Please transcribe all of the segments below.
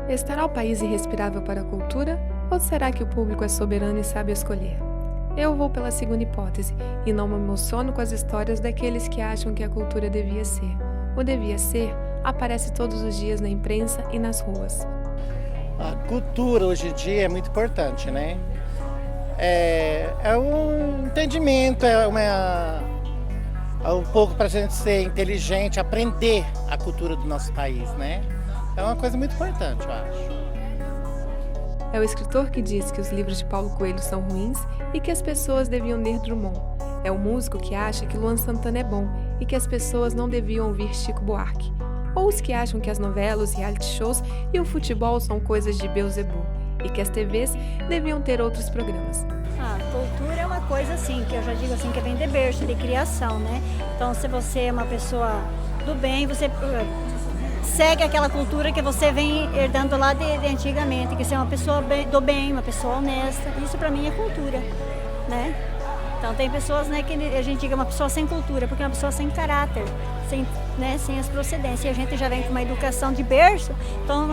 Estará o país irrespirável para a cultura? Ou será que o público é soberano e sabe escolher? Eu vou pela segunda hipótese e não me emociono com as histórias daqueles que acham que a cultura devia ser. O devia ser aparece todos os dias na imprensa e nas ruas. A cultura hoje em dia é muito importante, né? É um entendimento, é um pouco para a gente ser inteligente, aprender a cultura do nosso país, né? É uma coisa muito importante, eu acho. É o escritor que diz que os livros de Paulo Coelho são ruins e que as pessoas deviam ler Drummond. É o músico que acha que Luan Santana é bom e que as pessoas não deviam ouvir Chico Buarque. Ou os que acham que as novelas, reality shows e o futebol são coisas de Beelzebub e que as TVs deviam ter outros programas. Cultura é uma coisa assim, que eu já digo assim, que vem de berço, de criação, né? Então, se você é uma pessoa do bem, você segue aquela cultura que você vem herdando lá de antigamente, que você é uma pessoa do bem, uma pessoa honesta. Isso para mim é cultura, né? Então tem pessoas, né, que a gente diga uma pessoa sem cultura, porque é uma pessoa sem caráter, sem as procedências. E a gente já vem com uma educação de berço, então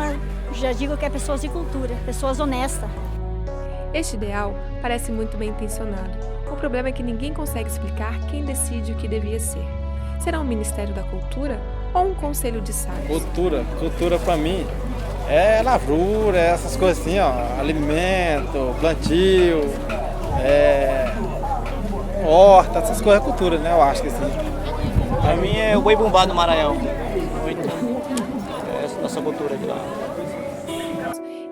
já digo que é pessoas de cultura, pessoas honestas. Este ideal parece muito bem intencionado. O problema é que ninguém consegue explicar quem decide o que devia ser. Será um Ministério da Cultura ou um Conselho de Sábios? Cultura para mim é lavura, essas coisas assim, ó, alimento, plantio, horta, essas coisas é cultura, né? Eu acho que assim. Para mim é o boi bumbá do Maranhão. Essa é a nossa cultura de lá.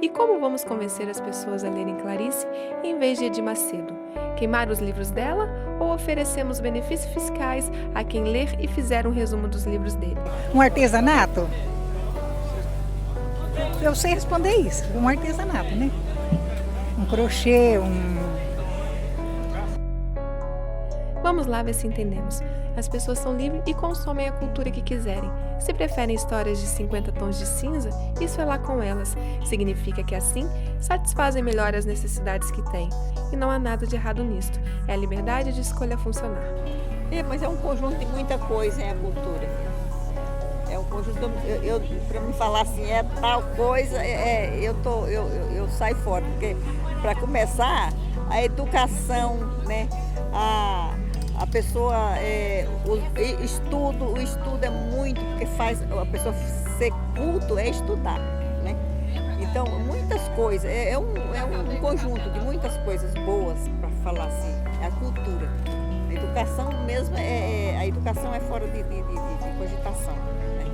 E como vamos convencer as pessoas a lerem Clarice em vez de Edir Macedo? Queimar os livros dela ou oferecemos benefícios fiscais a quem ler e fizer um resumo dos livros dele? Um artesanato? Eu sei responder isso, um artesanato, né? Um crochê, Vamos lá ver se entendemos. As pessoas são livres e consomem a cultura que quiserem. Se preferem histórias de 50 tons de cinza, isso é lá com elas. Significa que assim satisfazem melhor as necessidades que têm. E não há nada de errado nisto. É a liberdade de escolha funcionar. Mas é um conjunto de muita coisa, a cultura. É um conjunto, para me falar assim, é tal coisa, eu saio fora. Porque, para começar, a educação, né? A pessoa, o estudo é muito, porque faz a pessoa ser culto, é estudar, né? Então, muitas coisas, é um conjunto de muitas coisas boas, para falar assim, é a cultura. A educação mesmo, a educação é fora de cogitação, né?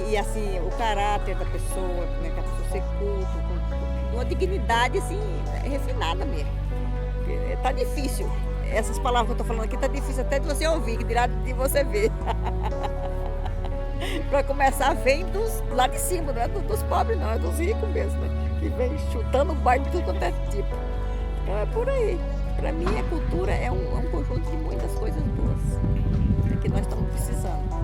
E assim, o caráter da pessoa, né? Que a pessoa ser culto, com uma dignidade assim, refinada mesmo. Tá difícil. Essas palavras que eu estou falando aqui tá difícil até de você ouvir, que dirá de você ver. Para começar, vem lá de cima, não é dos pobres não, é dos ricos mesmo, né? Que vem chutando o bairro de tudo quanto é tipo. Então é por aí. Para mim a cultura é um conjunto de muitas coisas boas, que nós estamos precisando.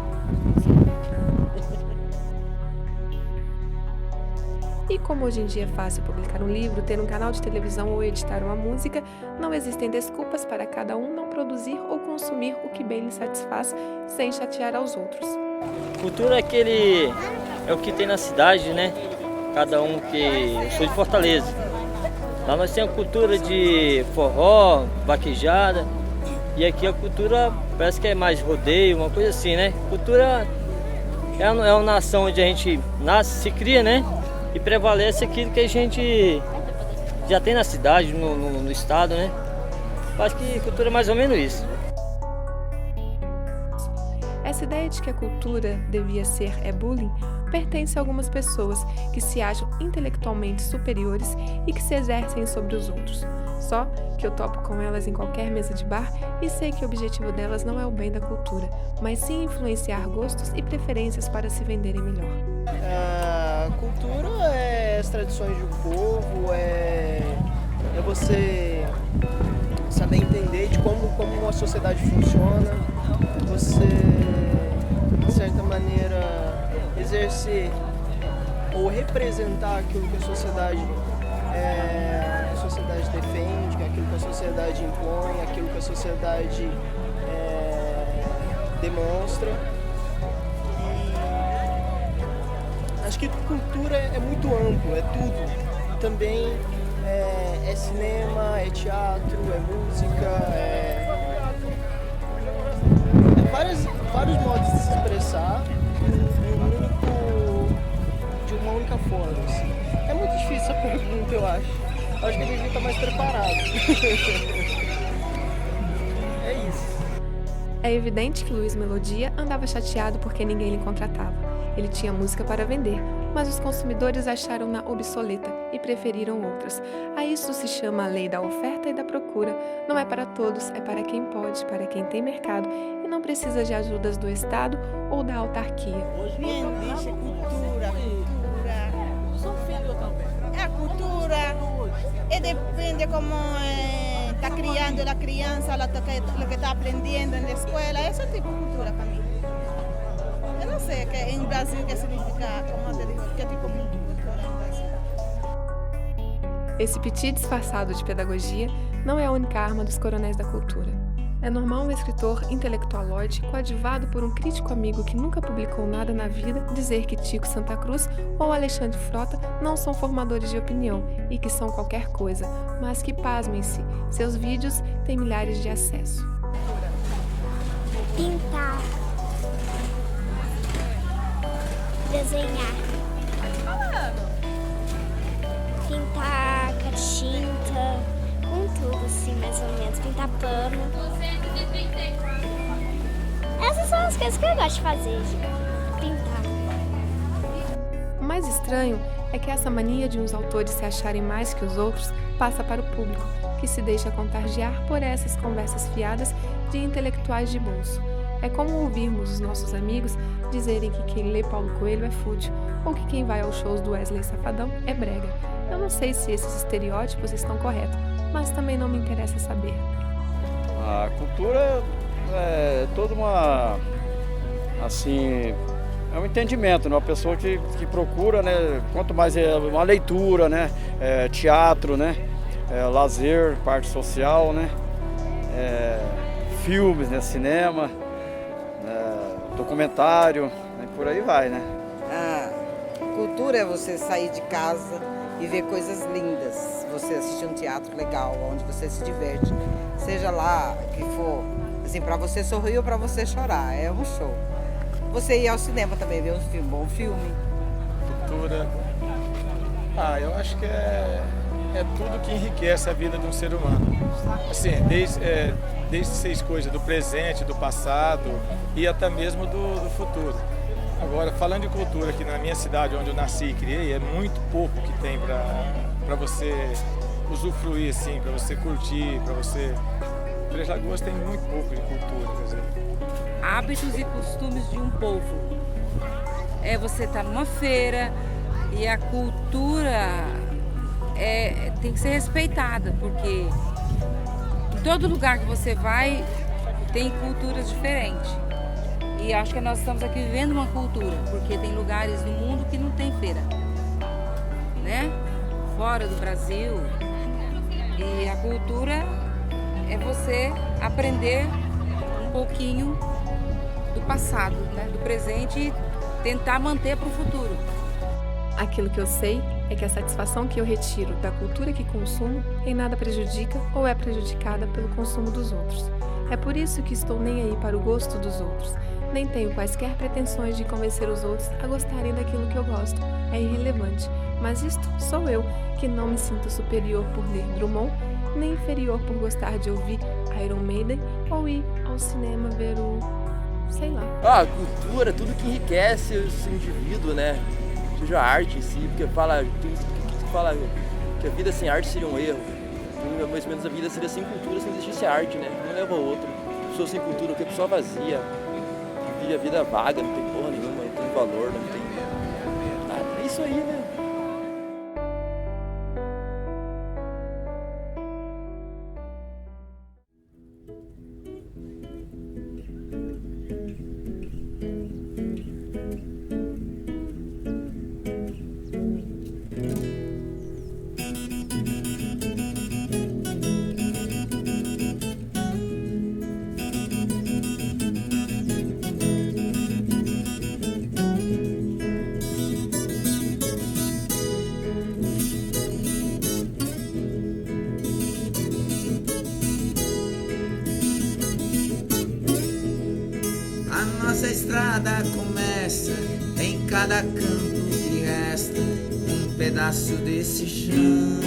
E como hoje em dia é fácil publicar um livro, ter um canal de televisão ou editar uma música, não existem desculpas para cada um não produzir ou consumir o que bem lhe satisfaz, sem chatear aos outros. Cultura é o que tem na cidade, né? Cada um eu sou de Fortaleza. Lá nós temos a cultura de forró, vaquejada, e aqui a cultura parece que é mais rodeio, uma coisa assim, né? Cultura é uma nação onde a gente nasce, se cria, né? E prevalece aquilo que a gente já tem na cidade, no estado, né? Acho que cultura é mais ou menos isso. Essa ideia de que a cultura devia ser bullying pertence a algumas pessoas que se acham intelectualmente superiores e que se exercem sobre os outros. Só que eu topo com elas em qualquer mesa de bar e sei que o objetivo delas não é o bem da cultura, mas sim influenciar gostos e preferências para se venderem melhor. A cultura é as tradições do povo, é você saber entender de como uma sociedade funciona, você, de certa maneira, exercer ou representar aquilo que a sociedade defende, aquilo que a sociedade impõe, aquilo que a sociedade demonstra. Acho que cultura é muito amplo, é tudo. Também é cinema, é teatro, é música, vários modos de se expressar de uma única forma. Assim. É muito difícil essa pergunta, eu acho. Acho que a gente está mais preparado. É isso. É evidente que Luiz Melodia andava chateado porque ninguém lhe contratava. Ele tinha música para vender, mas os consumidores acharam-na obsoleta e preferiram outras. A isso se chama a lei da oferta e da procura. Não é para todos, é para quem pode, para quem tem mercado e não precisa de ajudas do Estado ou da autarquia. Bien dice cultura. É cultura e depende como está criando a criança, o que está aprendendo na escola, esse é tipo de cultura para mim. Eu não sei que em Brasil que significa, como eu digo, que é tipo muito cultura em Brasil. Esse petit disfarçado de pedagogia não é a única arma dos coronéis da cultura. É normal um escritor intelectualoide, coadjuvado por um crítico amigo que nunca publicou nada na vida, dizer que Tico Santa Cruz ou Alexandre Frota não são formadores de opinião e que são qualquer coisa, mas que, pasmem-se, seus vídeos têm milhares de acessos. Pintar. Desenhar. Pintar com tinta, com tudo assim, mais ou menos. Pintar pano. Essas são as coisas que eu gosto de fazer, pintar. O mais estranho é que essa mania de uns autores se acharem mais que os outros passa para o público, que se deixa contagiar por essas conversas fiadas de intelectuais de bolso. É como ouvirmos os nossos amigos dizerem que quem lê Paulo Coelho é fútil ou que quem vai aos shows do Wesley Safadão é brega. Eu não sei se esses estereótipos estão corretos, mas também não me interessa saber. A cultura é toda uma, assim, é um entendimento, né? Uma pessoa que procura, né? Quanto mais é uma leitura, né? Teatro, né? Lazer, parte social, né? Filmes, né? Cinema, documentário, né? Por aí vai, né? Cultura é você sair de casa e ver coisas lindas, você assistir um teatro legal, onde você se diverte, seja lá que for, assim, para você sorrir ou para você chorar, é um show. Você ir ao cinema também, ver um bom filme. Cultura, eu acho que é tudo que enriquece a vida de um ser humano. Assim, desde seis coisas, do presente, do passado e até mesmo do futuro. Agora, falando de cultura, aqui na minha cidade, onde eu nasci e criei, é muito pouco que tem para você usufruir, assim, para você curtir, para você... Três Lagoas tem muito pouco de cultura, quer dizer. Hábitos e costumes de um povo. Você estar numa feira e a cultura tem que ser respeitada, porque em todo lugar que você vai tem culturas diferentes. E acho que nós estamos aqui vivendo uma cultura, porque tem lugares no mundo que não tem feira, né? Fora do Brasil. E a cultura é você aprender um pouquinho do passado, né? Do presente e tentar manter para o futuro. Aquilo que eu sei é que a satisfação que eu retiro da cultura que consumo em nada prejudica ou é prejudicada pelo consumo dos outros. É por isso que estou nem aí para o gosto dos outros. Nem tenho quaisquer pretensões de convencer os outros a gostarem daquilo que eu gosto. É irrelevante. Mas isto sou eu, que não me sinto superior por ler Drummond, nem inferior por gostar de ouvir Iron Maiden ou ir ao cinema ver o... sei lá. A cultura, tudo que enriquece esse indivíduo, né? Seja a arte em si, porque fala que a vida sem arte seria um erro. Mais ou menos a vida seria sem cultura, se não existisse arte, né? Um leva ao outro. A pessoa sem cultura, o que a pessoa vazia, vive a vida vaga, não tem porra nenhuma, não tem valor, não tem nada. É isso aí, né? nossa estrada começa em cada canto que resta um pedaço desse chão.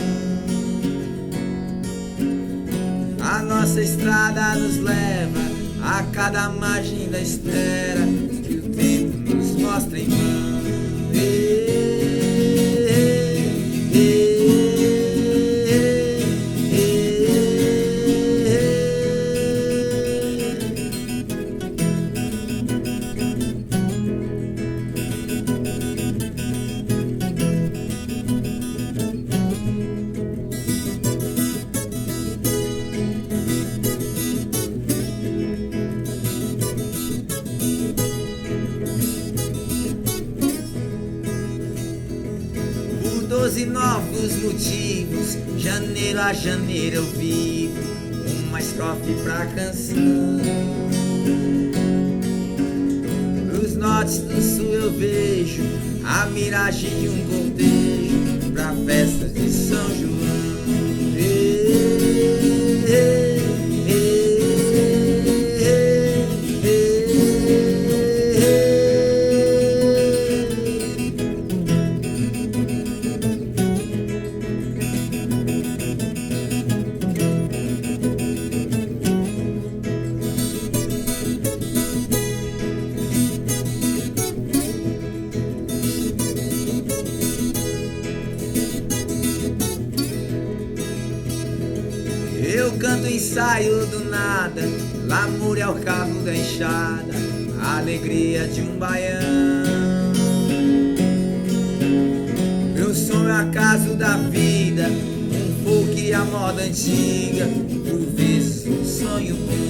A nossa estrada nos leva a cada margem da espera que o tempo nos mostra em mão. Novos motivos, janeiro a janeiro eu vivo uma estrofe pra canção. Nos nortes do sul eu vejo a miragem de um cortejo pra festas de São João. Ensaio do nada, Lamúria é o cabo da enxada, a alegria de um baião. Meu som é acaso da vida, um folk e a moda antiga, por vezes um sonho bom.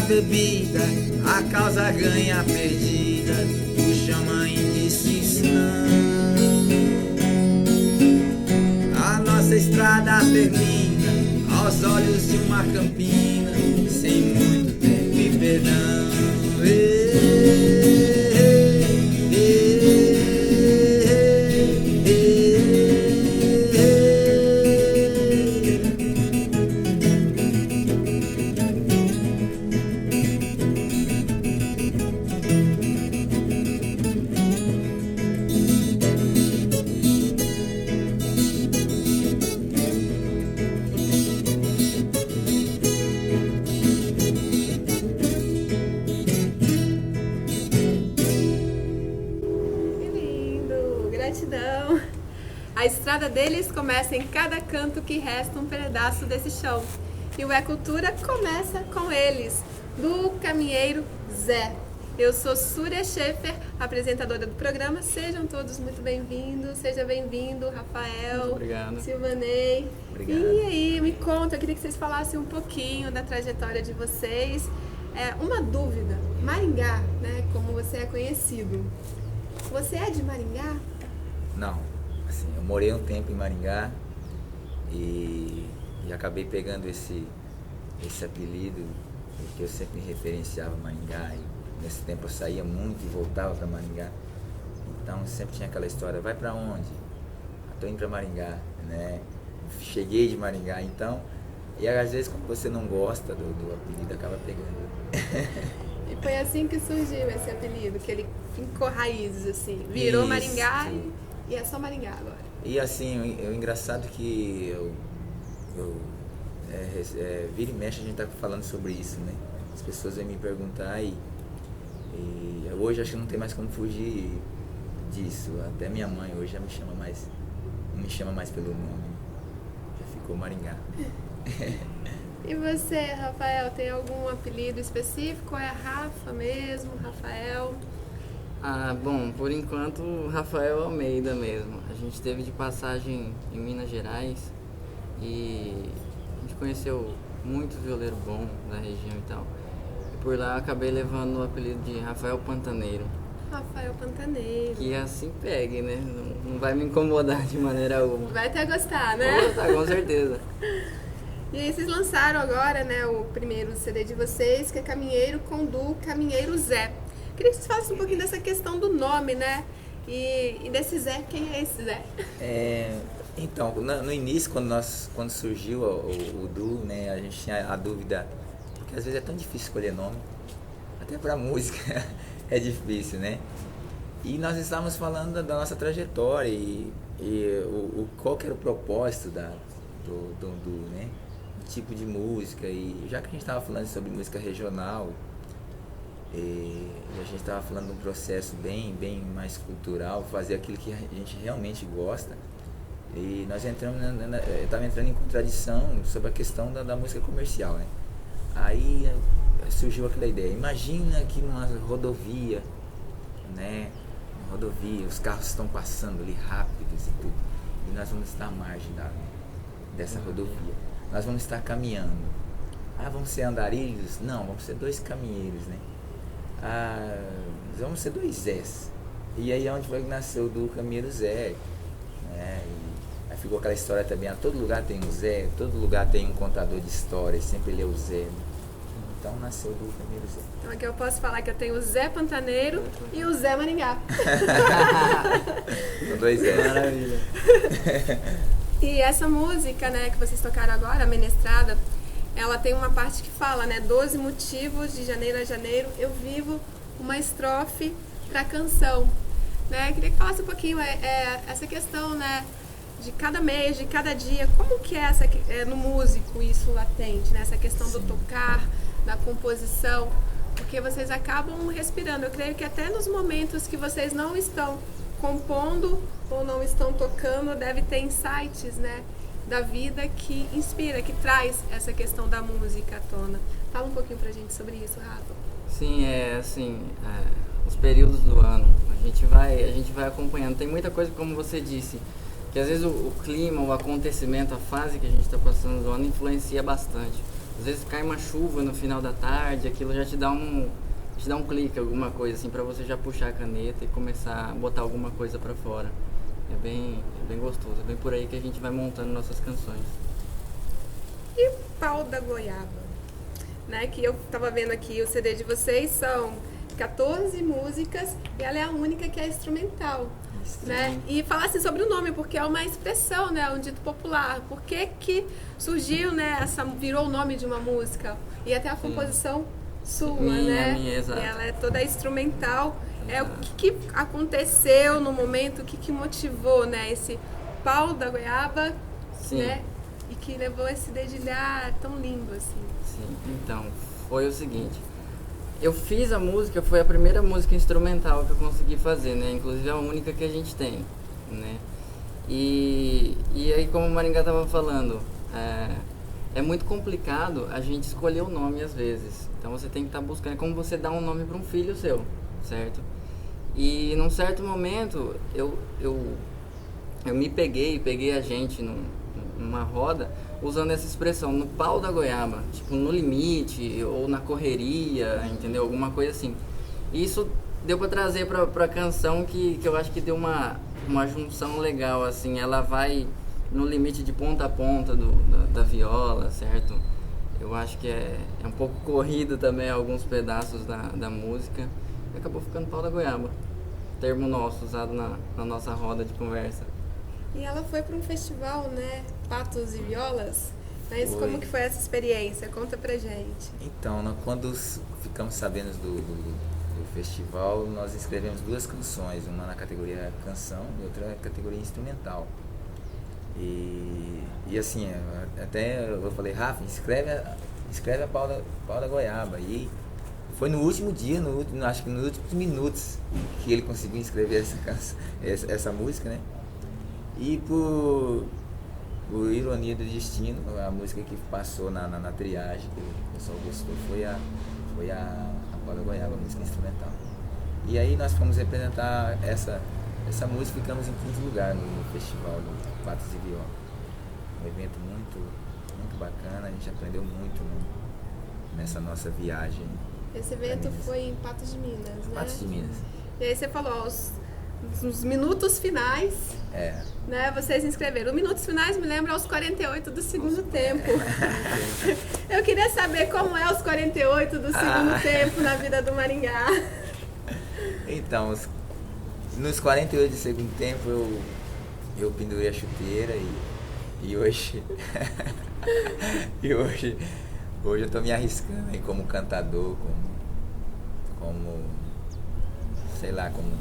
Bebida, a causa ganha perdida, o xamã em distinção. A nossa estrada termina aos olhos de uma campina, sem muito tempo e perdão. A estrada deles começa em cada canto que resta um pedaço desse chão. E o É Cultura começa com eles, do caminheiro Zé. Eu sou Súria Schaefer, apresentadora do programa. Sejam todos muito bem-vindos. Seja bem-vindo, Rafael, Silvanei. Obrigado. E aí, me conta, eu queria que vocês falassem um pouquinho da trajetória de vocês. Uma dúvida, Maringá, né, como você é conhecido. Você é de Maringá? Não, assim, eu morei um tempo em Maringá e acabei pegando esse apelido, porque eu sempre referenciava Maringá e nesse tempo eu saía muito e voltava para Maringá. Então sempre tinha aquela história, vai para onde? Estou indo para Maringá, né? Cheguei de Maringá, então, e às vezes quando você não gosta do apelido, acaba pegando. E foi assim que surgiu esse apelido, que ele fincou raízes, assim, virou isso. Maringá e é só Maringá agora. E assim, o engraçado que vira e mexe a gente tá falando sobre isso, né? As pessoas vêm me perguntar e hoje acho que não tem mais como fugir disso. Até minha mãe hoje já não me chama mais pelo nome, já ficou Maringá. E você, Rafael, tem algum apelido específico? É Rafa mesmo, Rafael? Bom, por enquanto, Rafael Almeida mesmo. A gente esteve de passagem em Minas Gerais e a gente conheceu muito violeiro bom da região e tal. por lá eu acabei levando o apelido de Rafael Pantaneiro. Rafael Pantaneiro. Que assim pegue, né? Não vai me incomodar de maneira alguma. Vai até gostar, né? Vou gostar, com certeza. E aí vocês lançaram agora, né, o primeiro CD de vocês, que é Caminheiro com Du, Caminheiro Zé. Queria que vocês falassem um pouquinho dessa questão do nome, né? E desse Zé, quem é esse Zé? Então, no início, quando surgiu o Du, né, a gente tinha a dúvida, porque às vezes é tão difícil escolher nome, até para música é difícil, né? E nós estávamos falando da nossa trajetória e qual que era o propósito do né? O tipo de música, e já que a gente estava falando sobre música regional, e a gente estava falando de um processo bem mais cultural, fazer aquilo que a gente realmente gosta, e nós estava entrando em contradição sobre a questão da música comercial, né? Aí surgiu aquela ideia, imagina que numa rodovia, né? Uma rodovia, os carros estão passando ali rápidos e tudo, e nós vamos estar à margem dessa rodovia, nós vamos estar caminhando. Vamos ser andarilhos? Não, vamos ser dois caminheiros, né? Vamos ser dois Zés. E aí é onde foi que nasceu do Caminheiro Zé, né? E aí ficou aquela história também, todo lugar tem um Zé, todo lugar tem um contador de histórias, sempre ele é o Zé, né? Então nasceu do Caminheiro Zé. Então aqui eu posso falar que eu tenho o Zé Pantaneiro e o Zé Maringá. São dois Zés. Maravilha. E essa música, né, que vocês tocaram agora, a Menestrada, ela tem uma parte que fala, né, 12 motivos de janeiro a janeiro eu vivo uma estrofe pra canção, né? Queria que falasse um pouquinho essa questão, né, de cada mês, de cada dia, como que é no músico isso latente, né? Essa questão do tocar, da composição, porque vocês acabam respirando. Eu creio que até nos momentos que vocês não estão compondo ou não estão tocando, deve ter insights, né, da vida que inspira, que traz essa questão da música à tona. Fala um pouquinho pra gente sobre isso, Rafa. Sim, os períodos do ano, a gente vai acompanhando. Tem muita coisa, como você disse, que às vezes o clima, o acontecimento, a fase que a gente está passando do ano influencia bastante. Às vezes cai uma chuva no final da tarde, aquilo já te dá um clique, alguma coisa assim, para você já puxar a caneta e começar a botar alguma coisa para fora. É bem gostoso, é bem por aí que a gente vai montando nossas canções. E Pau da Goiaba, né? Que eu tava vendo aqui, o CD de vocês são 14 músicas e ela é a única que é instrumental, né? E falasse sobre o nome, porque é uma expressão, né? Um dito popular. Por que surgiu, né? Virou o nome de uma música e até a composição sua, né? Minha, exato. E ela é toda instrumental. O que aconteceu no momento, o que motivou, né, esse Pau da Goiaba, né, e que levou esse dedilhar tão lindo assim. Sim, então, foi o seguinte, eu fiz a música, foi a primeira música instrumental que eu consegui fazer, né, inclusive é a única que a gente tem, né, e aí como o Maringá estava falando, é muito complicado a gente escolher o nome às vezes, então você tem que estar buscando, é como você dá um nome para um filho seu, certo? E num certo momento eu me peguei a gente numa roda usando essa expressão, no pau da goiaba, tipo no limite ou na correria, entendeu? Alguma coisa assim. E isso deu para trazer pra canção que eu acho que deu uma junção legal, assim, ela vai no limite de ponta a ponta da viola, certo? Eu acho que é um pouco corrido também alguns pedaços da música. E acabou ficando Pau da Goiaba, termo nosso usado na nossa roda de conversa. E ela foi para um festival, né, Patos e Violas, mas como que foi essa experiência? Conta pra gente. Então, quando ficamos sabendo do festival, nós escrevemos 2 canções, uma na categoria canção e outra na categoria instrumental. E assim, até eu falei, Rafa, escreve a Pau da Goiaba. E foi no último dia, acho que nos últimos minutos, que ele conseguiu escrever essa música, né? E por ironia do destino, a música que passou na triagem, que o pessoal gostou, foi a Pau da Goiaba, a música instrumental. E aí nós fomos representar essa música e ficamos em 5º lugar no festival do Patos e Viola. Um evento muito bacana, a gente aprendeu muito nessa nossa viagem Esse evento foi em Patos de Minas, né? Patos de Minas. E aí você falou, os minutos finais, né? Vocês inscreveram. Os minutos finais me lembram aos 48 do segundo tempo. Eu queria saber como é os 48 do segundo tempo na vida do Maringá. Então, nos 48 do segundo tempo eu pendurei a chuteira e hoje hoje eu tô me arriscando aí como cantador, como sei lá, como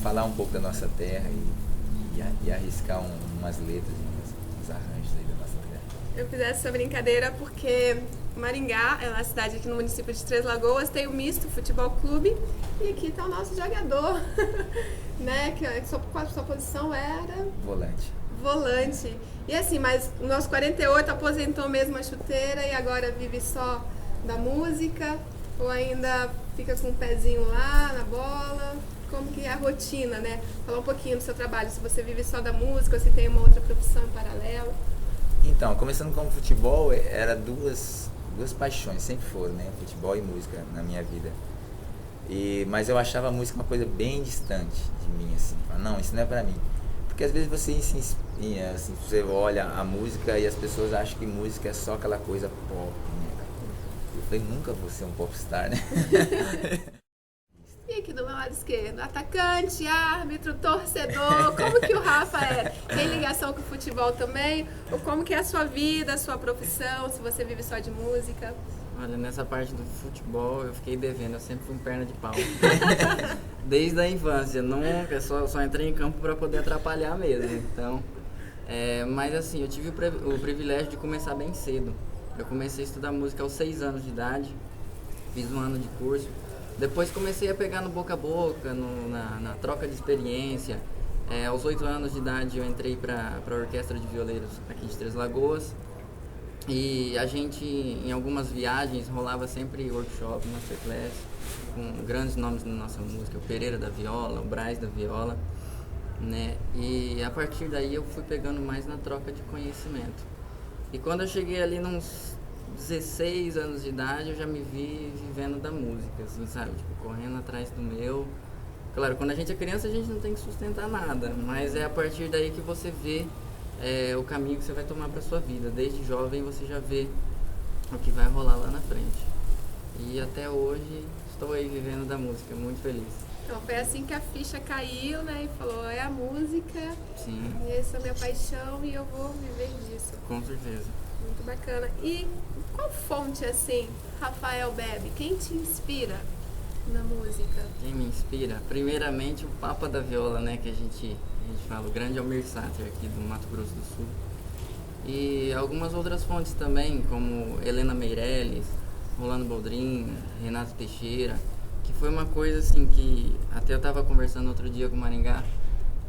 falar um pouco da nossa terra e arriscar umas letras, uns arranjos aí da nossa terra. Eu fiz essa brincadeira porque Maringá é uma cidade aqui no município de Três Lagoas, tem o Misto Futebol Clube e aqui está o nosso jogador, né? Que qual a sua posição era? Volante. E assim, mas o nosso 48 aposentou mesmo a chuteira e agora vive só da música ou ainda fica com o pezinho lá na bola? Como que é a rotina, né? Falar um pouquinho do seu trabalho, se você vive só da música ou se tem uma outra profissão em paralelo. Então, começando com o futebol, era duas paixões, sempre foram, né? Futebol e música na minha vida. Mas eu achava a música uma coisa bem distante de mim, assim. Não, isso não é pra mim. Porque às vezes você olha a música e as pessoas acham que música é só aquela coisa pop, né? Eu falei, nunca vou ser um popstar, né? E aqui do meu lado esquerdo, atacante, árbitro, torcedor, como que o Rafa é? Tem ligação com o futebol também? Ou como que é a sua vida, a sua profissão, se você vive só de música? Olha, nessa parte do futebol eu fiquei devendo, eu sempre fui perna de pau. Desde a infância, nunca, só entrei em campo para poder atrapalhar mesmo. Então, mas assim, eu tive o privilégio de começar bem cedo. Eu comecei a estudar música aos 6 anos de idade, fiz um ano de curso. Depois comecei a pegar no boca a boca, na troca de experiência. Aos 8 anos de idade eu entrei para a Orquestra de Violeiros aqui de Três Lagoas. E a gente, em algumas viagens, rolava sempre workshop, masterclass, com grandes nomes na nossa música, o Pereira da viola, o Braz da viola, né? E a partir daí eu fui pegando mais na troca de conhecimento. E quando eu cheguei ali nos 16 anos de idade, eu já me vi vivendo da música, assim, sabe? Tipo, correndo atrás do meu. Claro, quando a gente é criança, a gente não tem que sustentar nada, mas é a partir daí que você vê o caminho que você vai tomar para sua vida. Desde jovem você já vê o que vai rolar lá na frente. E até hoje estou aí vivendo da música, muito feliz. Então foi assim que a ficha caiu, né? E falou, é a música. Sim. E essa é a minha paixão e eu vou viver disso. Com certeza. Muito bacana. E qual fonte, assim, Rafael bebe? Quem te inspira na música? Quem me inspira? Primeiramente o Papa da Viola, né? Que a gente fala, o grande Almir Sater aqui do Mato Grosso do Sul. E algumas outras fontes também, como Helena Meirelles, Rolando Boldrin, Renato Teixeira, que foi uma coisa assim que até eu estava conversando outro dia com o Maringá,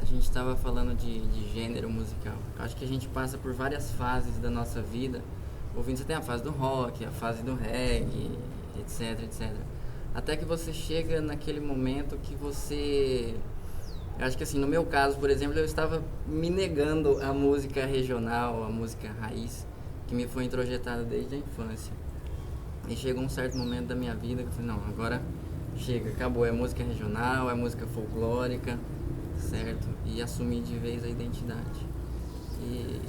a gente estava falando de gênero musical. Eu acho que a gente passa por várias fases da nossa vida, ouvindo, você tem a fase do rock, a fase do reggae, etc, etc. Até que você chega naquele momento que você... Eu acho que assim, no meu caso, por exemplo, eu estava me negando a música regional, a música raiz, que me foi introjetada desde a infância. E chegou um certo momento da minha vida que eu falei, não, agora chega, acabou, é música regional, é música folclórica, certo? E assumir de vez a identidade. E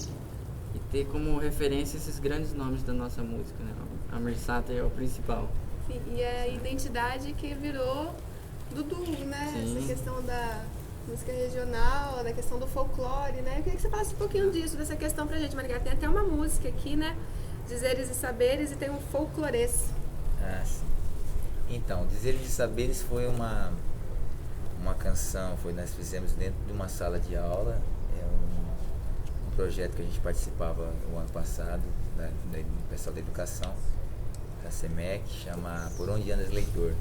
ter como referência esses grandes nomes da nossa música, né? A Almir Sater é o principal. Sim, e é a identidade que virou Dudu, né? Sim. Essa questão da música regional, da questão do folclore, né? Eu queria que você falasse um pouquinho disso, dessa questão pra gente, Maringá. Tem até uma música aqui, né? Dizeres e Saberes, e tem um folclorês. Ah, sim. Então, Dizeres e Saberes foi uma canção, nós fizemos dentro de uma sala de aula, um projeto que a gente participava o ano passado, do pessoal da educação, da SEMEC, chama Por Onde Andas Leitor.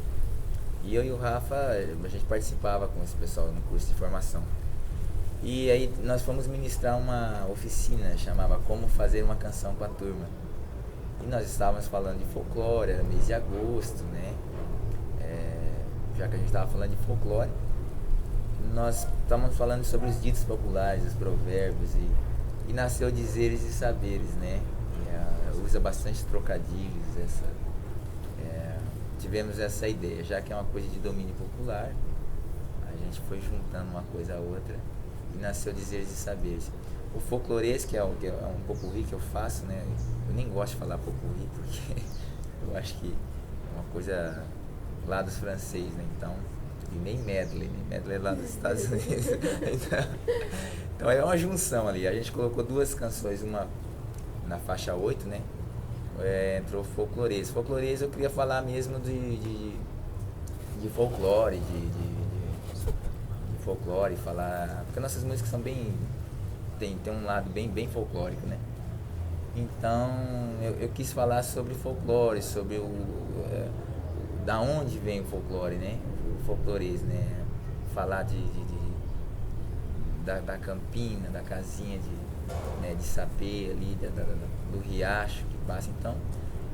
E eu e o Rafa, a gente participava com esse pessoal no curso de formação. E aí nós fomos ministrar uma oficina, chamava Como Fazer uma Canção com a Turma. E nós estávamos falando de folclore, era mês de agosto, né? Já que a gente estava falando de folclore, nós estávamos falando sobre os ditos populares, os provérbios, e nasceu Dizeres e Saberes, né? Usa bastante trocadilhos, tivemos essa ideia, já que é uma coisa de domínio popular, a gente foi juntando uma coisa a outra e nasceu Dizeres e Saberes. O folclorês, que é um popurrí que eu faço, né? Eu nem gosto de falar popurrí, porque eu acho que é uma coisa lá dos franceses, né? Então, e nem medley lá dos Estados Unidos. Então é uma junção ali. A gente colocou duas canções, uma na faixa 8, né? Entrou folclorês. Folclorês eu queria falar mesmo de folclore, de folclore, falar. Porque nossas músicas são bem. Tem um lado bem folclórico, né? Então eu quis falar sobre folclore, sobre da onde vem o folclore, né? O folclorês, né? Falar da campina, da casinha de sapê ali, do riacho que passa. Então,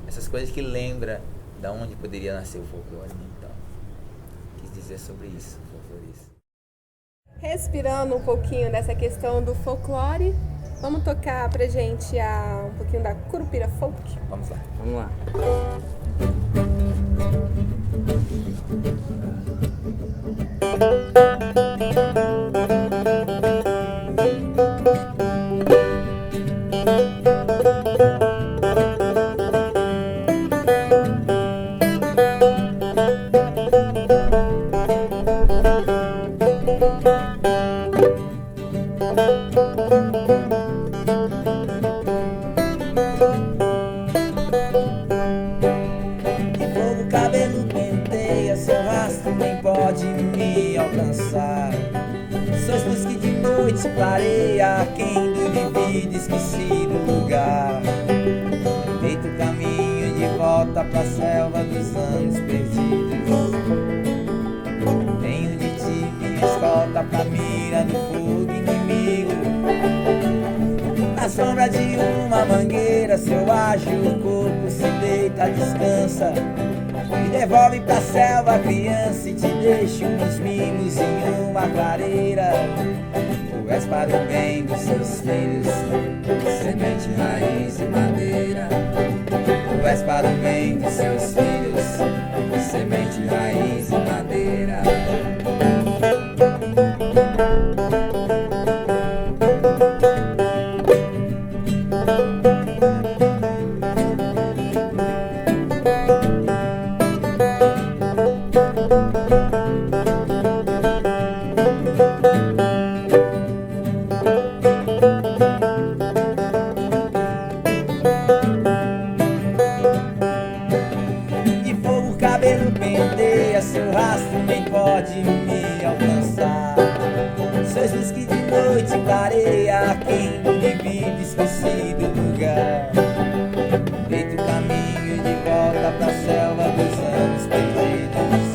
essas coisas que lembram da onde poderia nascer o folclore, né? Então, quis dizer sobre isso, o folclorês. Respirando um pouquinho dessa questão do folclore, vamos tocar pra gente um pouquinho da Curupira Folk? Vamos lá. Vamos lá. Clareia quem do divide esquecido lugar. Feito caminho de volta pra selva dos anos perdidos. Venho de ti, minha escolta pra mira do fogo inimigo. Na sombra de uma mangueira, seu ágil corpo se deita, descansa. Me devolve pra selva, criança, e te deixo uns mimos em uma clareira. Tu és para o bem dos seus filhos, semente, raiz e madeira. Tu és para o bem dos seus filhos, semente, raiz e madeira. Clareia quem divide esquecido lugar. Feito caminho de volta pra selva dos anos perdidos.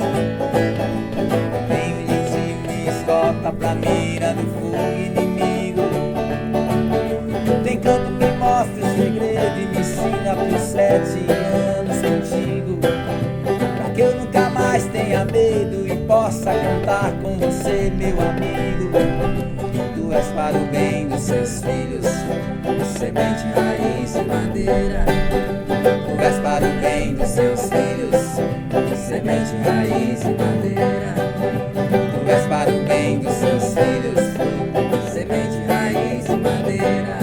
Venho de ti, me escolta pra mira do fogo inimigo. Tem canto que mostra o segredo e me ensina por 7 anos contigo. Pra que eu nunca mais tenha medo e possa contar com você, meu amigo. Tu és para o bem dos seus filhos, semente, raiz e madeira. Tu és para o bem dos seus filhos, semente, raiz e madeira. Tu és para o bem dos seus filhos, semente, raiz e madeira.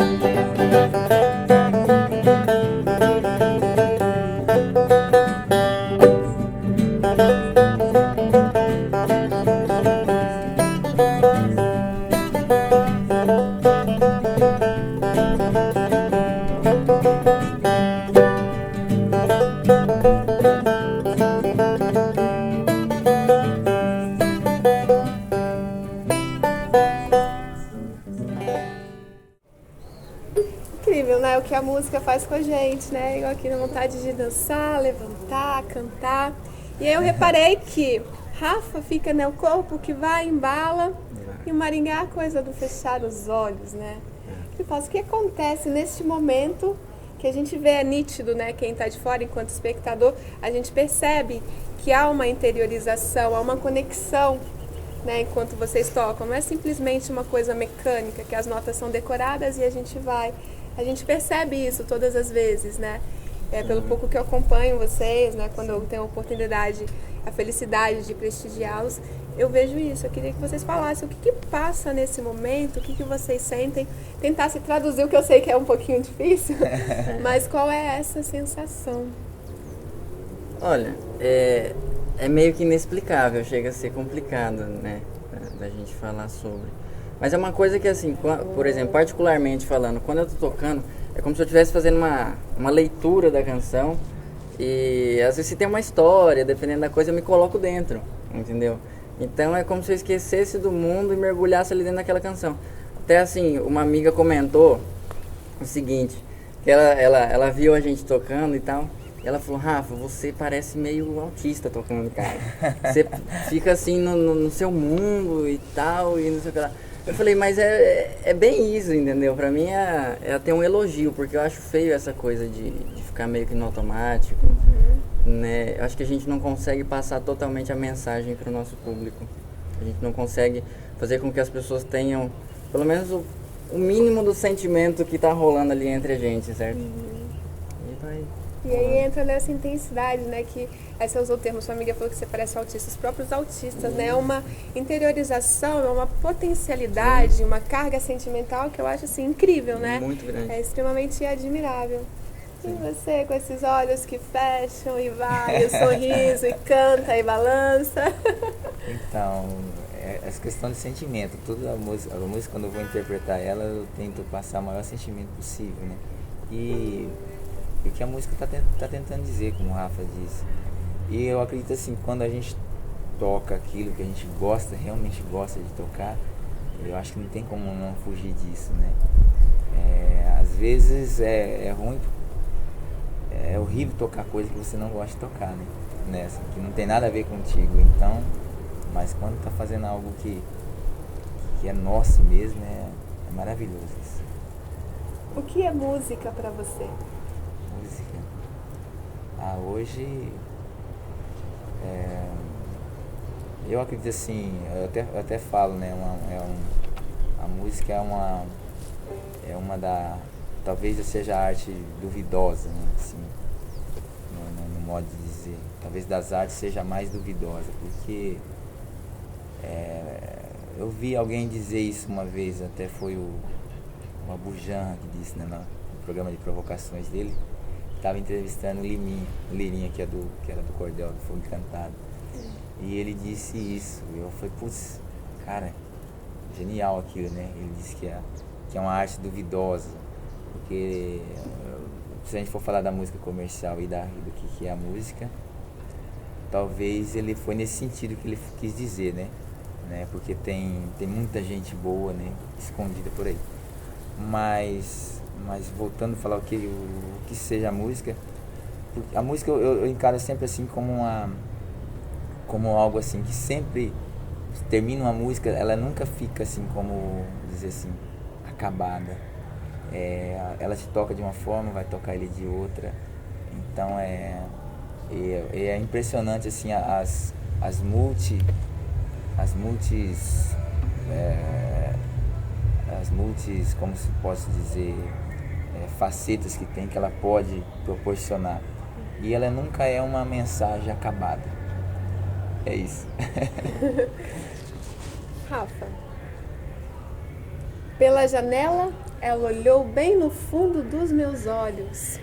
Incrível, né? O que a música faz com a gente, né? Eu aqui na vontade de dançar, levantar, cantar. E aí eu reparei que Rafa fica, né? O corpo que vai, embala. E o Maringá, a coisa do fechar os olhos, né? O que acontece neste momento que a gente vê, é nítido, né? Quem está de fora, enquanto espectador, a gente percebe que há uma interiorização, há uma conexão, né? Enquanto vocês tocam. Não é simplesmente uma coisa mecânica, que as notas são decoradas e a gente vai. A gente percebe isso todas as vezes, né? pelo pouco que eu acompanho vocês, né, quando eu tenho a oportunidade, a felicidade de prestigiá-los, eu vejo isso. Eu queria que vocês falassem o que passa nesse momento, o que vocês sentem, tentasse traduzir o que eu sei que é um pouquinho difícil, mas qual é essa sensação? Olha, é meio que inexplicável, chega a ser complicado, né, da gente falar sobre. Mas é uma coisa que, assim, por exemplo, particularmente falando, quando eu tô tocando, é como se eu estivesse fazendo uma leitura da canção e às vezes se tem uma história, dependendo da coisa, eu me coloco dentro, entendeu? Então é como se eu esquecesse do mundo e mergulhasse ali dentro daquela canção. Até assim, uma amiga comentou o seguinte, que ela viu a gente tocando e tal, e ela falou: Rafa, você parece meio autista tocando, cara. Você fica assim no seu mundo e tal, e não sei o que lá. Eu falei, mas é bem isso, entendeu? Pra mim é até um elogio, porque eu acho feio essa coisa de ficar meio que no automático, né? Eu acho que a gente não consegue passar totalmente a mensagem pro nosso público. A gente não consegue fazer com que as pessoas tenham, pelo menos, o mínimo do sentimento que tá rolando ali entre a gente, certo? E aí entra nessa intensidade, né, que você usou o termo, sua amiga falou que você parece autista, os próprios autistas, né, é uma interiorização, é uma potencialidade, uma carga sentimental que eu acho, assim, incrível, né? Muito grande. É extremamente admirável. E você, com esses olhos que fecham e vai, o sorriso, e canta e balança. Então, essa questão de sentimento, toda a música, quando eu vou interpretar ela, eu tento passar o maior sentimento possível, né? E o que a música tá tentando dizer, como o Rafa disse. E eu acredito assim, quando a gente toca aquilo que a gente gosta, realmente gosta de tocar, eu acho que não tem como não fugir disso, né? Às vezes é ruim, é horrível tocar coisa que você não gosta de tocar, né? Assim, que não tem nada a ver contigo, então, mas quando tá fazendo algo que é nosso mesmo, é maravilhoso isso. O que é música pra você? Música? Hoje, eu acredito assim, eu até falo, né, a música é uma talvez seja a arte duvidosa, né, assim, no modo de dizer, talvez das artes seja a mais duvidosa, porque eu vi alguém dizer isso uma vez, até foi o Abujan que disse, né, no programa de provocações dele, estava entrevistando o Lirinha, que era do Cordel do Fogo Encantado. E ele disse isso. E eu falei, putz, cara, genial aquilo, né? Ele disse que é uma arte duvidosa. Porque se a gente for falar da música comercial e do que é a música, talvez ele foi nesse sentido que ele quis dizer, né? Porque tem muita gente boa, né, escondida por aí. Mas voltando a falar o que seja a música eu encaro sempre assim como algo assim que sempre termina uma música, ela nunca fica assim, como dizer assim, acabada. Ela te toca de uma forma, vai tocar ele de outra. Então é impressionante assim as multis, como se posso dizer, facetas que tem, que ela pode proporcionar. E ela nunca é uma mensagem acabada. É isso. Rafa, pela janela, ela olhou bem no fundo dos meus olhos.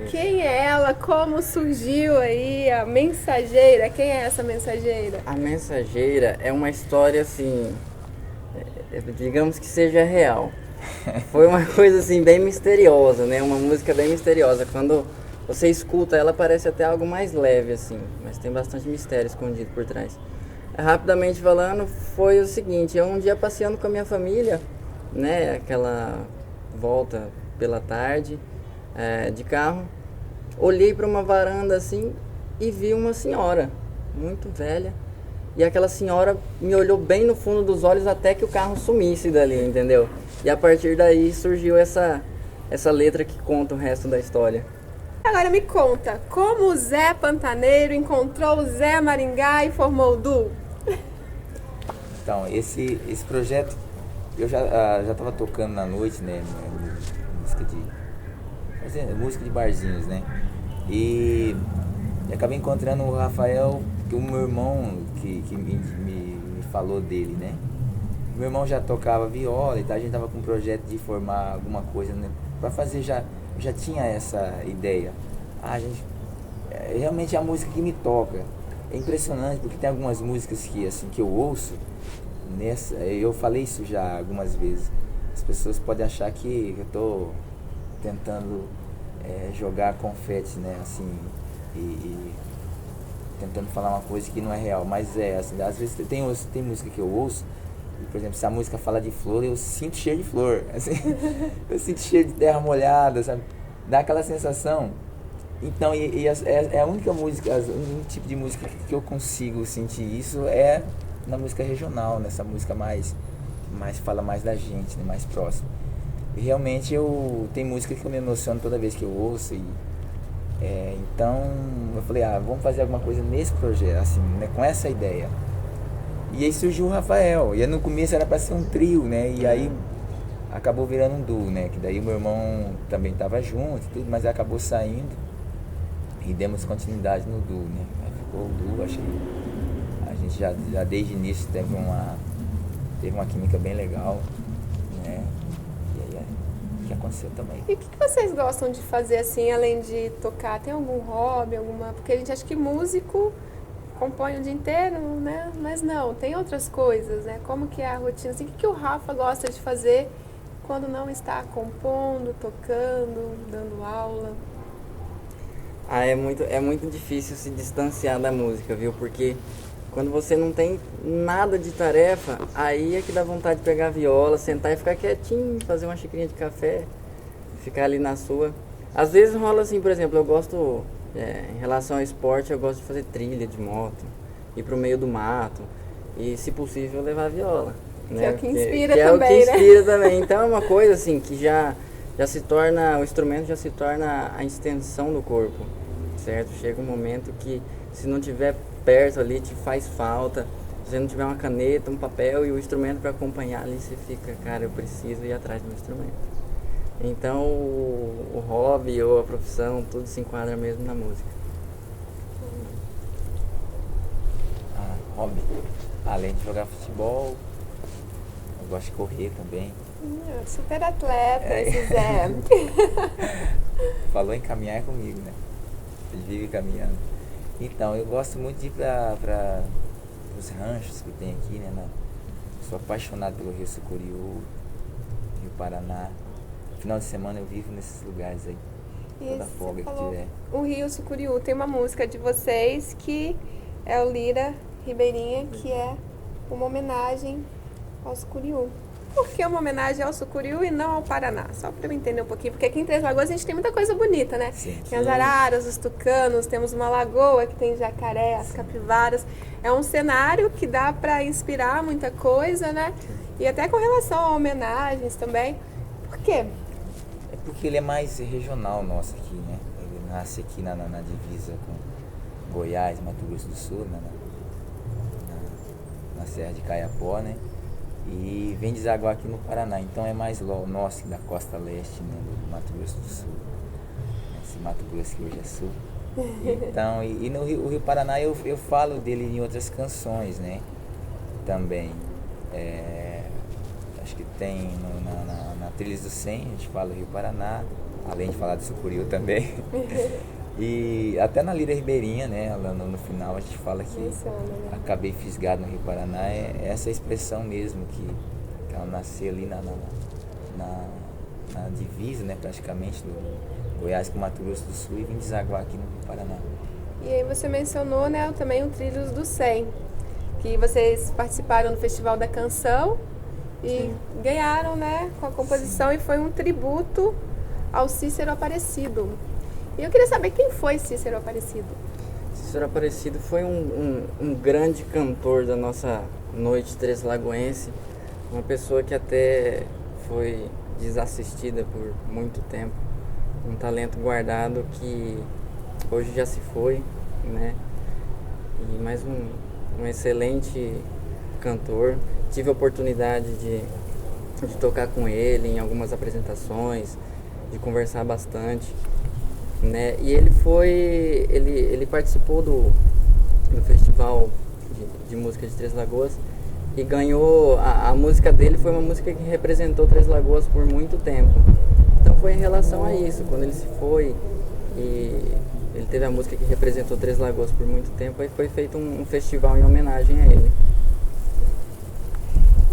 Quem é ela? Como surgiu aí a mensageira? Quem é essa mensageira? A mensageira é uma história assim, digamos que seja real. Foi uma coisa assim bem misteriosa, né? Uma música bem misteriosa. Quando você escuta ela, parece até algo mais leve assim, mas tem bastante mistério escondido por trás. Rapidamente falando, foi o seguinte: eu um dia passeando com a minha família, né? Aquela volta pela tarde, de carro, olhei para uma varanda assim e vi uma senhora muito velha. E aquela senhora me olhou bem no fundo dos olhos até que o carro sumisse dali, entendeu? E a partir daí surgiu essa letra que conta o resto da história. Agora me conta, como o Zé Pantaneiro encontrou o Zé Maringá e formou o duo? Então, esse projeto, eu já estava tocando na noite, né, música fazendo música de barzinhos, né? E acabei encontrando o Rafael, que o meu irmão que me falou dele, né? Meu irmão já tocava viola e tal, a gente tava com um projeto de formar alguma coisa, né? Pra fazer, já tinha essa ideia. Realmente é a música que me toca. É impressionante, porque tem algumas músicas que eu ouço, eu falei isso já algumas vezes. As pessoas podem achar que eu tô tentando jogar confete, né, assim, e tentando falar uma coisa que não é real, mas assim, às vezes tem música que eu ouço, e, por exemplo, se a música fala de flor, eu sinto cheiro de flor, assim, eu sinto cheiro de terra molhada, sabe, dá aquela sensação. Então, é a única música, o único tipo de música que eu consigo sentir isso é na música regional, nessa música mais fala mais da gente, né, mais próximo. E realmente tem música que eu me emociono toda vez que eu ouço. Então eu falei, vamos fazer alguma coisa nesse projeto, assim, né, com essa ideia. E aí surgiu o Rafael. E aí no começo era para ser um trio, né? E aí acabou virando um duo, né? Que daí o meu irmão também estava junto e tudo, mas acabou saindo e demos continuidade no duo, né? Aí ficou o duo, acho que a gente já desde o início teve uma química bem legal, né? E aí o que aconteceu também. E o que vocês gostam de fazer assim, além de tocar? Tem algum hobby, porque a gente acha que músico compõe o dia inteiro, né? Mas não, tem outras coisas, né? Como que é a rotina? Assim, o que o Rafa gosta de fazer quando não está compondo, tocando, dando aula? É muito difícil se distanciar da música, viu? Porque quando você não tem nada de tarefa, aí é que dá vontade de pegar a viola, sentar e ficar quietinho, fazer uma xicrinha de café, ficar ali na sua. Às vezes rola assim, por exemplo, eu gosto, em relação ao esporte, eu gosto de fazer trilha de moto, ir pro meio do mato e, se possível, levar a viola. Né? Que é o que inspira também, né? É o que inspira também. Então é uma coisa assim que já se torna, o instrumento já se torna a extensão do corpo, certo? Chega um momento que, se não tiver perto ali, te faz falta. Se você não tiver uma caneta, um papel e o instrumento para acompanhar ali, você fica, cara, eu preciso ir atrás do instrumento. Então o hobby ou a profissão, tudo se enquadra mesmo na música. Hobby. Além de jogar futebol, eu gosto de correr também. Super atleta, esse Zé. Falou em caminhar é comigo, né? Ele vive caminhando. Então, eu gosto muito de ir para os ranchos que tem aqui, né? Sou apaixonado pelo Rio Sucuriú, Rio Paraná. No final de semana eu vivo nesses lugares aí, toda folga que tiver. O Rio Sucuriú tem uma música de vocês que é o Lira Ribeirinha, que é uma homenagem ao Sucuriú. Por que uma homenagem ao Sucuriú e não ao Paraná? Só para eu entender um pouquinho, porque aqui em Três Lagoas a gente tem muita coisa bonita, né? Sim. Tem as araras, os tucanos, temos uma lagoa que tem jacaré, as capivaras. É um cenário que dá para inspirar muita coisa, né? E até com relação a homenagens também. Por quê? É porque ele é mais regional nosso aqui, né? Ele nasce aqui na divisa com Goiás, Mato Grosso do Sul, na Serra de Caiapó, né? E vem desaguar aqui no Paraná, então é mais nosso da costa leste, né, do Mato Grosso do Sul, esse Mato Grosso que hoje é sul. Então, e no Rio Paraná eu falo dele em outras canções, né, também. Acho que tem na Trilhas do 100, a gente fala do Rio Paraná, além de falar do Sucuriú também. E até na Lira Ribeirinha, né, no final a gente fala que acabei fisgado no Rio Paraná, é essa expressão mesmo, que ela nasceu ali na divisa, né, praticamente, do Goiás com Mato Grosso do Sul e vim desaguar aqui no Rio Paraná. E aí você mencionou, né, também o Trilhos do 100, que vocês participaram do Festival da Canção e ganharam, né, com a composição. Sim. E foi um tributo ao Cícero Aparecido. E eu queria saber quem foi Cícero Aparecido. Cícero Aparecido foi um grande cantor da nossa noite treslagoense, uma pessoa que até foi desassistida por muito tempo, um talento guardado que hoje já se foi, né? E mais um excelente cantor. Tive a oportunidade de tocar com ele em algumas apresentações, de conversar bastante, né? E ele participou do Festival de Música de Três Lagoas e ganhou, a música dele foi uma música que representou Três Lagoas por muito tempo. Então foi em relação a isso, quando ele se foi e ele teve a música que representou Três Lagoas por muito tempo, aí foi feito um festival em homenagem a ele.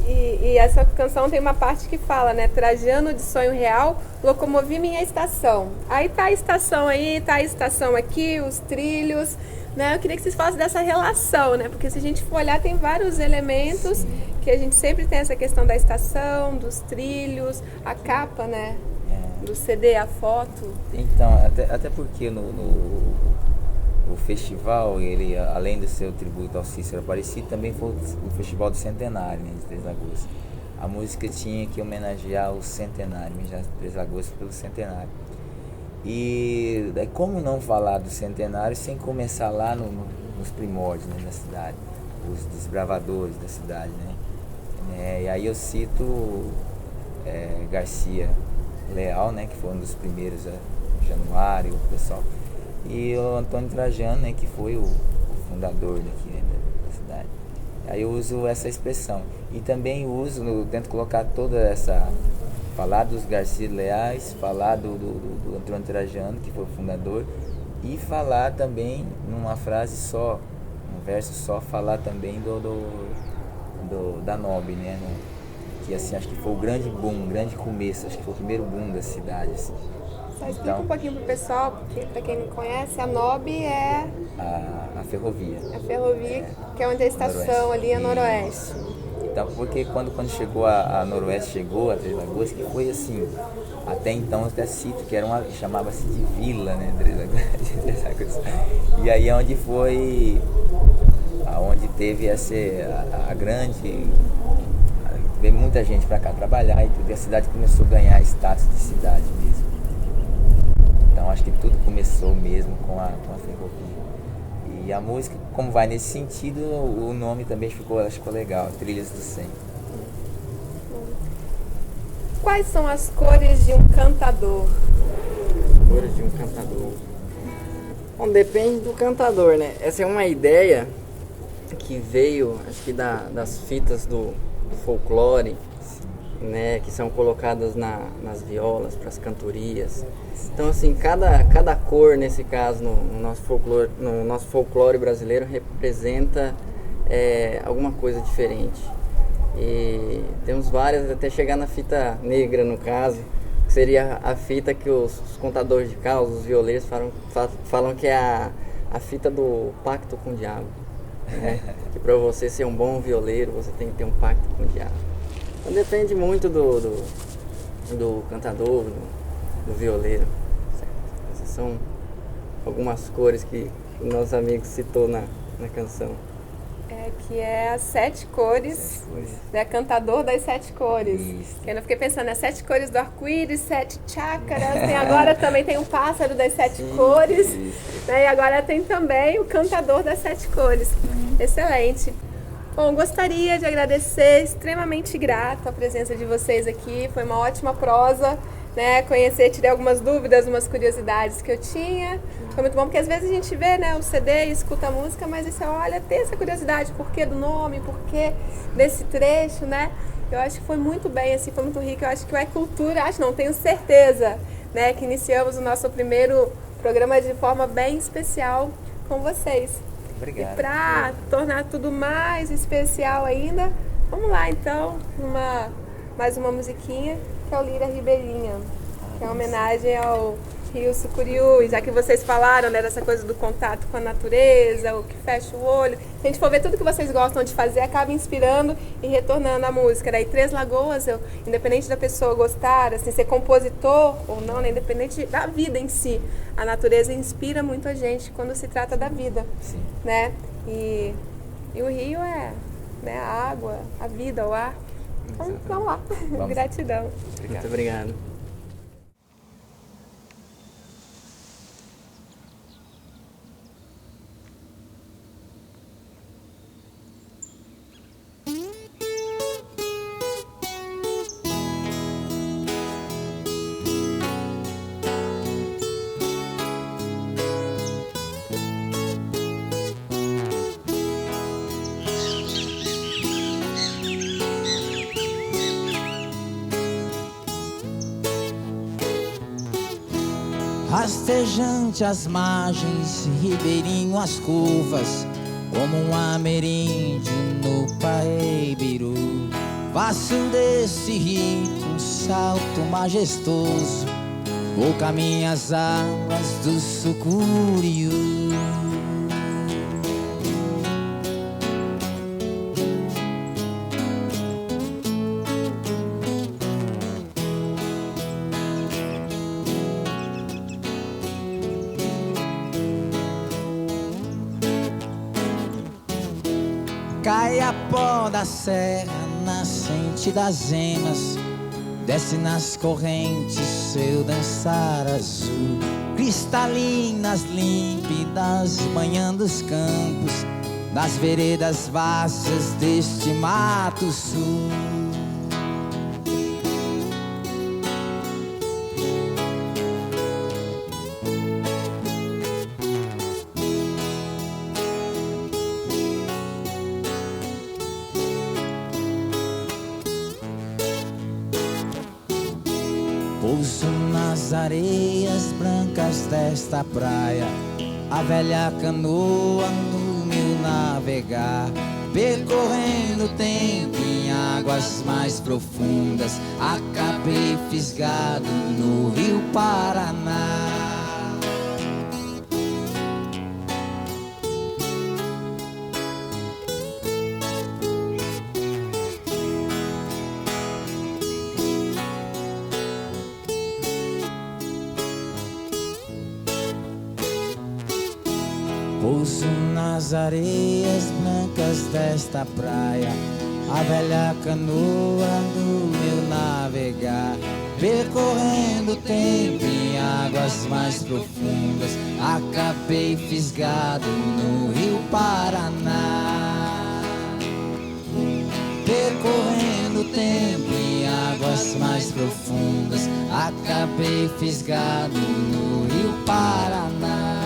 E essa canção tem uma parte que fala, né? Trajano de sonho real, locomovi minha estação. Aí tá a estação aí, tá a estação aqui, os trilhos, né? Eu queria que vocês falassem dessa relação, né? Porque se a gente for olhar, tem vários elementos que a gente sempre tem essa questão da estação, dos trilhos, a capa, né? Do CD, a foto. Então, até porque o festival, ele, além de ser o tributo ao Cícero Aparecido, também foi o festival do centenário, né, de Três Lagoas. A música tinha que homenagear o centenário, homenagear Três Lagoas pelo centenário. E como não falar do centenário sem começar lá nos primórdios, né, da cidade, os desbravadores da cidade, né? E aí eu cito Garcia Leal, né, que foi um dos primeiros, Januário, o pessoal. E o Antônio Trajano, né, que foi o fundador daqui, né, da cidade. Aí eu uso essa expressão. E também tento colocar toda essa... Falar dos Garcia Leais, falar do Antônio Trajano, que foi o fundador, e falar também, numa frase só, num verso só, falar também da Nobre, né? Que assim, acho que foi o grande boom, o grande começo, acho que foi o primeiro boom da cidade, assim. Só explica um pouquinho pro pessoal, porque para quem não conhece, a NOB é... A ferrovia. A ferrovia, que é onde a estação ali é Noroeste. Então, porque quando chegou a Noroeste, chegou a Três Lagoas, que foi assim, até então até cito, que era chamava-se de vila, né, Três Lagoas. E aí é onde foi, aonde teve a grande... Veio muita gente para cá trabalhar e tudo, e a cidade começou a ganhar status de cidade mesmo. Então acho que tudo começou mesmo com a ferrovia. E a música, como vai nesse sentido, o nome também ficou legal, Trilhas do 100. Quais são as cores de um cantador? Cores de um cantador. Bom, depende do cantador, né? Essa é uma ideia que veio, acho que das fitas do folclore, né, que são colocadas nas violas para as cantorias. Então assim, cada cor, nesse caso no nosso folclore brasileiro, representa alguma coisa diferente. E temos várias, até chegar na fita negra, no caso, que seria a fita que os contadores de causos, os violeiros falam que é a fita do pacto com o diabo. Né? Que para você ser um bom violeiro, você tem que ter um pacto com o diabo. Então depende muito do cantador, do violeiro. Certo? Essas são algumas cores que o nosso amigo citou na canção. Que é as 7 cores, né? Cantador das 7 cores. Isso. Que eu fiquei pensando, as 7 cores do arco-íris, 7 chácaras, agora também tem o pássaro das 7 cores, né? E agora tem também o cantador das 7 cores. Excelente. Bom, gostaria de agradecer, extremamente grata a presença de vocês aqui, foi uma ótima prosa, né? Conhecer, tirei algumas dúvidas, umas curiosidades que eu tinha. Foi muito bom, porque às vezes a gente vê, né, o CD e escuta a música, mas aí você olha, tem essa curiosidade, por que do nome, por que desse trecho, né? Eu acho que foi muito bem, assim, foi muito rico. Eu acho que o É Cultura, tenho certeza, né, que iniciamos o nosso primeiro programa de forma bem especial com vocês. Obrigado. E para tornar tudo mais especial ainda, vamos lá então, mais uma musiquinha, que é o Lira Ribeirinha, que é uma homenagem ao Rio Sucuriú. E já que vocês falaram, né, dessa coisa do contato com a natureza, o que fecha o olho, se a gente for ver tudo que vocês gostam de fazer, acaba inspirando e retornando a música. Daí Três Lagoas, independente da pessoa gostar, assim, ser compositor ou não, né, independente da vida em si, a natureza inspira muito a gente quando se trata da vida. Sim. Né? E o rio é, né, a água, a vida, o ar. Então, vamos lá. Gratidão. Muito obrigado. Rastejante as margens, ribeirinho as curvas, como um ameríndio no Paebiru. Faço desse rito um salto majestoso, vou caminho as águas do Sucuriú. Cai a pó da serra, nascente das emas, desce nas correntes seu dançar azul. Cristalinas, límpidas, manhã dos campos, das veredas vastas deste mato sul. Pouso nas areias brancas desta praia, a velha canoa no meu navegar, percorrendo o tempo em águas mais profundas, acabei fisgado no Rio Paraná. Pouso nas areias brancas desta praia, a velha canoa do meu navegar, percorrendo o tempo em águas mais profundas, acabei fisgado no Rio Paraná. Percorrendo o tempo em águas mais profundas, acabei fisgado no Rio Paraná.